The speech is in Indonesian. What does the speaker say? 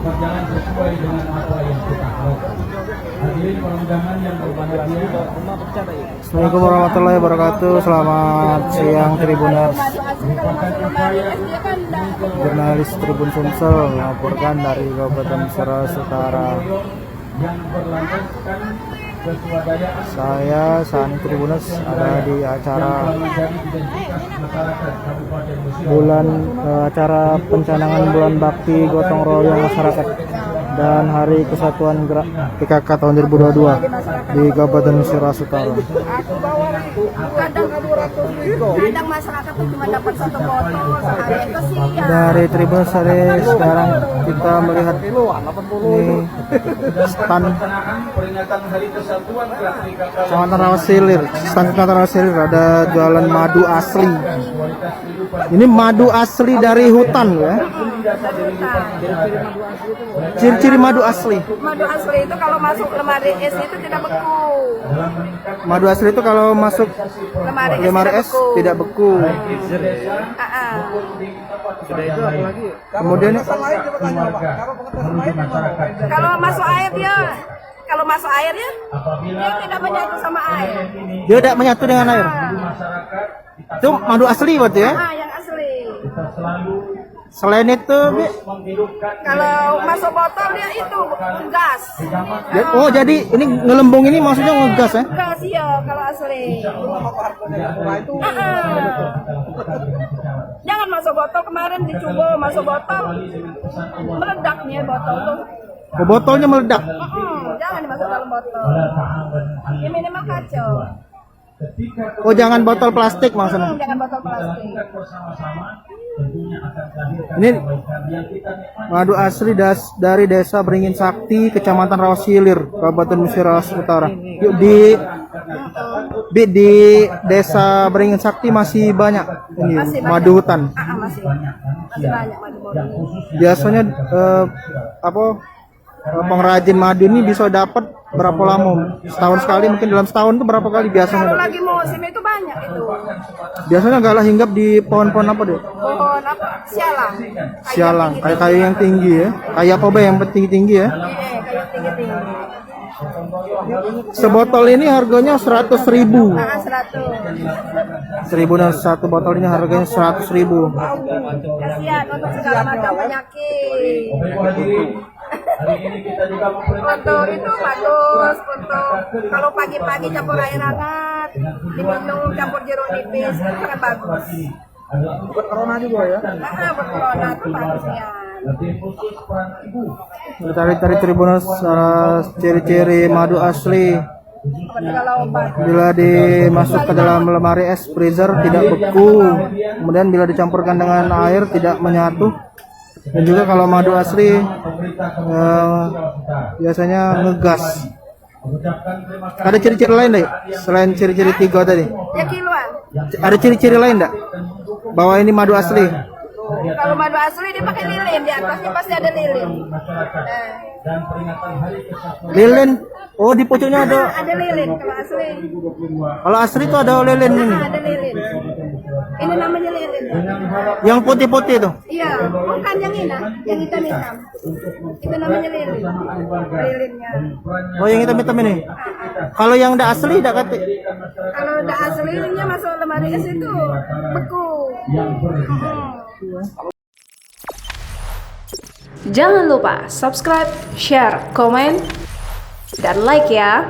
berjalan sesuai dengan apa yang kita harapkan. Hadirin perundangan yang berbahagia. Assalamualaikum warahmatullahi wabarakatuh. Selamat siang Tribuners. Jurnalis Tribun Sumsel melaporkan dari Kabupaten Seras Utara. Yang berlandaskan kesuadayaan Saya Sani Tribuners ada di acara acara pencanangan bulan bakti gotong royong masyarakat dan Hari Kesatuan Gerak PKK tahun 2022 di Kabupaten Seras Utara. Kadang masyarakat cuma dapat satu botol sehari kesian. Dari Tribun Sari sekarang kita melihat ini stand peringatan Hari Kesatuan Gerak PKK Kecamatan Rawasilir. Stand Kecamatan Rawasilir ada jualan madu asli. Ini madu asli dari hutan ya. Ciri-ciri madu asli. Madu asli itu kalau masuk lemari es itu tidak beku. Madu asli itu kalau masuk lemari es tidak beku. Sudah itu apa lagi? Kemudian Kalau masuk air dia dia tidak menyatu sama air. dia tidak menyatu dengan air. Itu madu asli berarti ya. Yang asli. Selain itu, Bi, Kalau masuk botol dia itu gas. oh jadi ini ngelembung ini maksudnya ngegas ya? Gas ya kalau asli. Jangan masuk botol, kemarin dicoba masuk botol meledaknya botol tuh. Oh, botolnya meledak. Jangan dimasuk dalam botol. Ya minimal kaca. Oh jangan botol plastik maksudnya. Jangan botol plastik. Ini madu asli dari Desa Beringin Sakti, Kecamatan Rawasilir, Kabupaten Seras Utara. Yuk di Desa Beringin Sakti masih banyak ini madu hutan. Masih banyak madu. Biasanya pengrajin madu ini bisa dapat berapa lama? Setahun sekali, mungkin dalam setahun itu berapa kali biasanya? Kalau lagi musim itu banyak itu. Biasanya galah hinggap di pohon-pohon apa deh? Pohon apa? Sialang. Sialang, kayu yang tinggi ya. Kayu apa yang tinggi-tinggi ya? Iya, kayu tinggi-tinggi. Sebotol ini harganya 100.000. 100. 1.000 dan satu botol ini harganya 100.000. Kasihan untuk segala macam penyakit. Hari ini kita juga Untuk itu bagus untuk kalau pagi-pagi campur air hangat, diminum campur jeruk nipis itu sangat bagus. Buat corona juga ya. Buat corona itu bagus ya. Dari Tribuners ciri-ciri madu asli. Bila dimasuk ke dalam lemari es freezer tidak beku, kemudian bila dicampurkan dengan air tidak menyatu. Dan juga kalau madu asli biasanya ngegas. Ada ciri-ciri lain deh selain ciri-ciri 3 tadi? Ya kiloan. Ada ciri-ciri lain enggak bahwa ini madu asli? Kalau madu asli dia pakai lilin, di atasnya pasti ada lilin. Lilin? Oh di pucuknya ada. Ada lilin kalau asli. Kalau asli itu ada lilin ini. Ada lilin. Ini namanya lilin. Yang putih-putih itu? Iya, bukan yang ini, yang hitam-hitam. Itu namanya lilin. Lilinnya. Oh yang hitam-hitam ini? Kalau yang udah asli udah kata. Kalau udah aslinya masuk lemari es itu beku. Jangan lupa subscribe, share, komen, dan like ya.